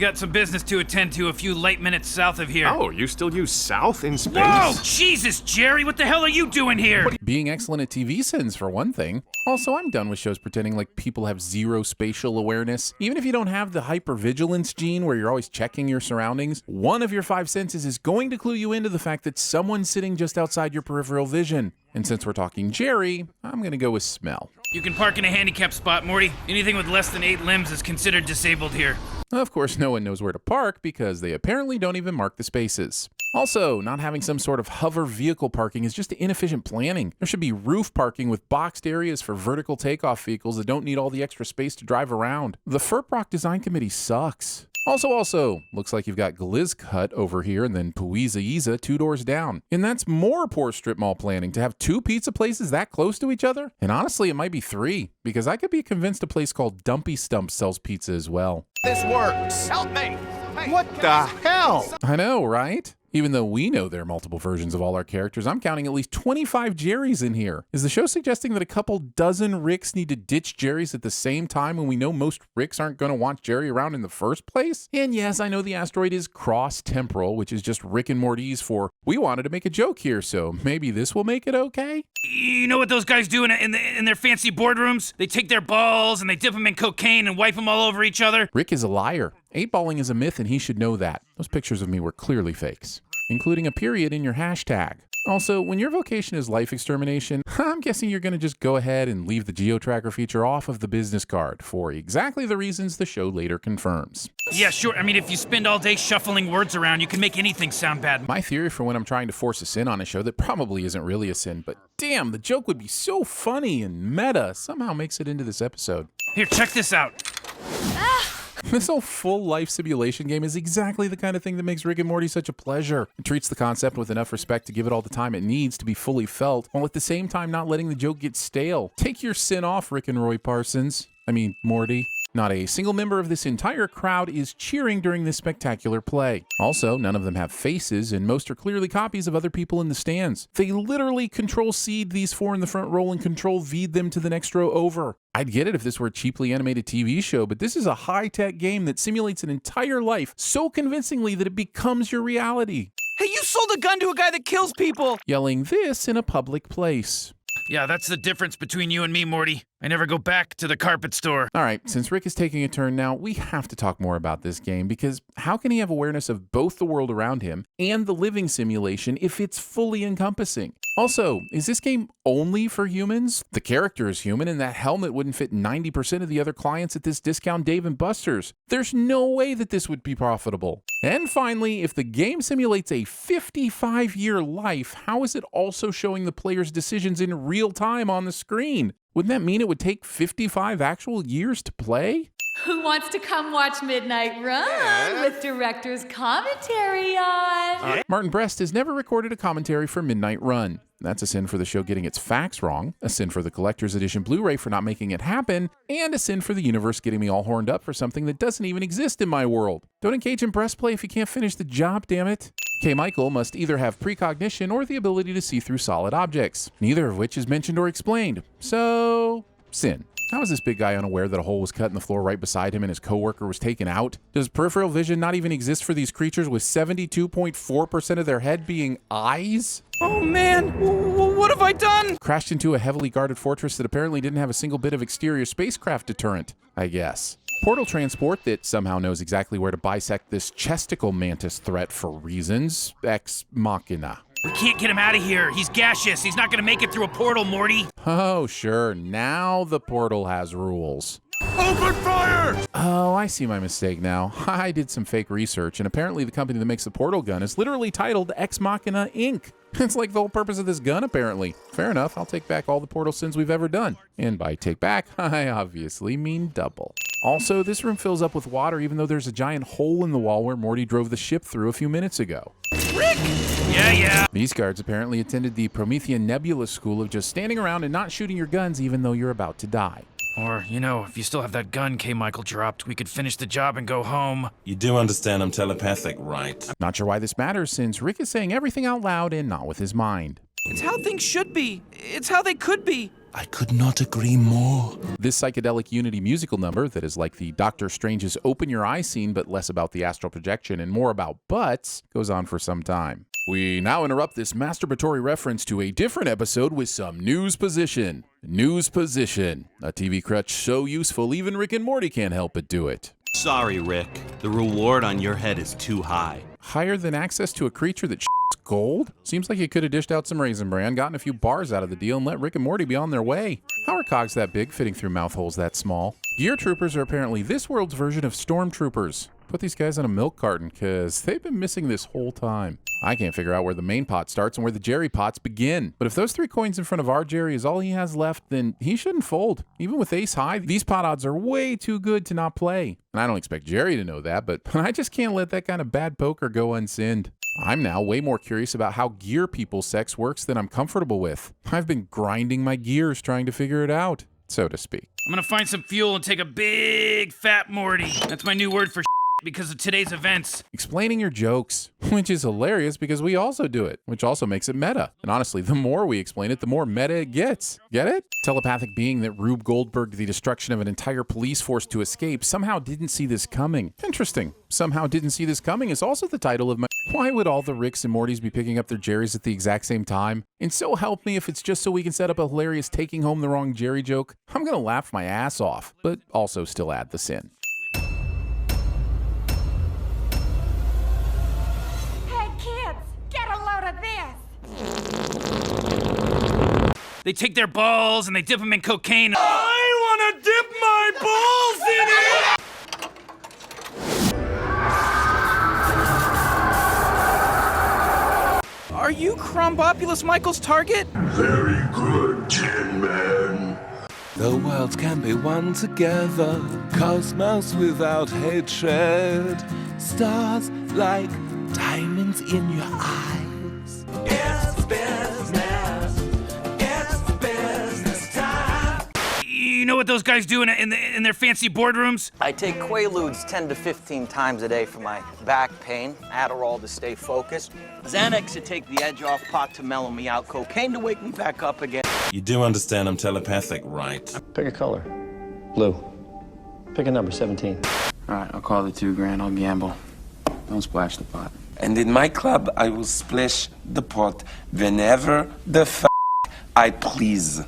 got some business to attend to a few light minutes south of here. Oh, you still use south in space? Whoa! Jesus, Jerry, what the hell are you doing here? Being excellent at TVSins, for one thing. Also, I'm done with shows pretending like people have zero spatial awareness. Even if you don't have the hypervigilance gene where you're always checking your surroundings, one of your five senses is going to clue you into the fact that someone's sitting just outside your peripheral vision. And since we're talking Jerry, I'm going to go with smell. You can park in a handicapped spot, Morty. Anything with less than 8 limbs is considered disabled here. Of course, no one knows where to park because they apparently don't even mark the spaces. Also, not having some sort of hover vehicle parking is just inefficient planning. There should be roof parking with boxed areas for vertical takeoff vehicles that don't need all the extra space to drive around. The FERPROC design committee sucks. Also, looks like you've got Glizcut over here and then Puiza 2 doors down. And that's more poor strip mall planning to have 2 pizza places that close to each other. And honestly, it might be 3, because I could be convinced a place called Dumpy Stump sells pizza as well. This works. Help me. What the hell? I know, right? Even though we know there are multiple versions of all our characters, I'm counting at least 25 Jerrys in here. Is the show suggesting that a couple dozen Ricks need to ditch Jerrys at the same time when we know most Ricks aren't going to want Jerry around in the first place? And yes, I know the asteroid is cross-temporal, which is just Rick and Morty's for, we wanted to make a joke here, so maybe this will make it okay? You know what those guys do in their fancy boardrooms? They take their balls and they dip them in cocaine and wipe them all over each other. Rick is a liar. 8-balling is a myth and he should know that. Those pictures of me were clearly fakes, including a period in your hashtag. Also, when your vocation is life extermination, I'm guessing you're going to just go ahead and leave the geo-tracker feature off of the business card for exactly the reasons the show later confirms. Yeah, sure. I mean, if you spend all day shuffling words around, you can make anything sound bad. My theory for when I'm trying to force a sin on a show that probably isn't really a sin, but damn, the joke would be so funny and meta, somehow makes it into this episode. Here, check this out. This whole full life simulation game is exactly the kind of thing that makes Rick and Morty such a pleasure. It treats the concept with enough respect to give it all the time it needs to be fully felt, while at the same time not letting the joke get stale. Take your sin off, Rick and Roy Parsons. Morty. Not a single member of this entire crowd is cheering during this spectacular play. Also, none of them have faces, and most are clearly copies of other people in the stands. They literally Control-C'd these 4 in the front row and Control-V'd them to the next row over. I'd get it if this were a cheaply animated TV show, but this is a high-tech game that simulates an entire life so convincingly that it becomes your reality. Hey, you sold a gun to a guy that kills people! Yelling this in a public place. Yeah, that's the difference between you and me, Morty. I never go back to the carpet store. All right, since Rick is taking a turn now, we have to talk more about this game, because how can he have awareness of both the world around him and the living simulation if it's fully encompassing? Also, is this game only for humans? The character is human, and that helmet wouldn't fit 90% of the other clients at this discount Dave & Buster's. There's no way that this would be profitable. And finally, if the game simulates a 55-year life, how is it also showing the player's decisions in real time on the screen? Wouldn't that mean it would take 55 actual years to play? Who wants to come watch Mortynight Run with director's commentary on? Martin Brest has never recorded a commentary for Mortynight Run. That's a sin for the show getting its facts wrong, a sin for the Collector's Edition Blu-ray for not making it happen, and a sin for the universe getting me all horned up for something that doesn't even exist in my world. Don't engage in breastplay if you can't finish the job, damn it. K. Michael must either have precognition or the ability to see through solid objects, neither of which is mentioned or explained. So, sin. How is this big guy unaware that a hole was cut in the floor right beside him and his coworker was taken out? Does peripheral vision not even exist for these creatures with 72.4% of their head being eyes? Oh man, what have I done? Crashed into a heavily guarded fortress that apparently didn't have a single bit of exterior spacecraft deterrent, I guess. Portal transport that somehow knows exactly where to bisect this chesticle mantis threat for reasons. Ex machina. We can't get him out of here. He's gaseous. He's not gonna make it through a portal, Morty. Oh, sure. Now the portal has rules. Open fire! Oh, I see my mistake now. I did some fake research, and apparently the company that makes the portal gun is literally titled Ex Machina Inc. It's like the whole purpose of this gun, apparently. Fair enough, I'll take back all the portal sins we've ever done. And by take back, I obviously mean double. Also, this room fills up with water even though there's a giant hole in the wall where Morty drove the ship through a few minutes ago. Rick! Yeah. These guards apparently attended the Promethean Nebula school of just standing around and not shooting your guns even though you're about to die. Or, if you still have that gun K. Michael dropped, we could finish the job and go home. You do understand I'm telepathic, right? Not sure why this matters since Rick is saying everything out loud and not with his mind. It's how things should be. It's how they could be. I could not agree more. This psychedelic Unity musical number that is like the Doctor Strange's Open Your Eye scene, but less about the astral projection and more about butts, goes on for some time. We now interrupt this masturbatory reference to a different episode with some news position. News position, a TV crutch so useful even Rick and Morty can't help but do it. Sorry, Rick. The reward on your head is too high. Higher than access to a creature that gold? Seems like you could have dished out some Raisin Bran, gotten a few bars out of the deal, and let Rick and Morty be on their way. How are cogs that big fitting through mouth holes that small? Gear troopers are apparently this world's version of stormtroopers. Put these guys on a milk carton, because they've been missing this whole time. I can't figure out where the main pot starts and where the Jerry pots begin. But if those 3 coins in front of our Jerry is all he has left, then he shouldn't fold. Even with ace high, these pot odds are way too good to not play. And I don't expect Jerry to know that, but I just can't let that kind of bad poker go unsinned. I'm now way more curious about how gear people's sex works than I'm comfortable with. I've been grinding my gears trying to figure it out, so to speak. I'm gonna find some fuel and take a big fat Morty. That's my new word for because of today's events. Explaining your jokes, which is hilarious because we also do it, which also makes it meta. And honestly, the more we explain it, the more meta it gets. Get it? Telepathic being that Rube Goldberg, the destruction of an entire police force to escape, somehow didn't see this coming. Interesting. Somehow didn't see this coming is also the title of my... Why would all the Ricks and Mortys be picking up their Jerrys at the exact same time? And so help me if it's just so we can set up a hilarious taking home the wrong Jerry joke. I'm gonna laugh my ass off, but also still add the sin. They take their balls and they dip them in cocaine. I wanna dip my balls in it! Are you Crumbopulous Michael's target? Very good, Tin Man. The worlds can be one together, cosmos without hatred, stars like diamonds in your eyes. It's business, it's business time. You know what those guys do in their fancy boardrooms? I take Quaaludes 10 to 15 times a day for my back pain, Adderall to stay focused, Xanax to take the edge off, pot to mellow me out, cocaine to wake me back up again. You do understand I'm telepathic, right? Pick a color. Blue. Pick a number, 17. All right, I'll call it $2 grand. I'll gamble. Don't splash the pot. And in my club, I will splash the pot whenever the I please.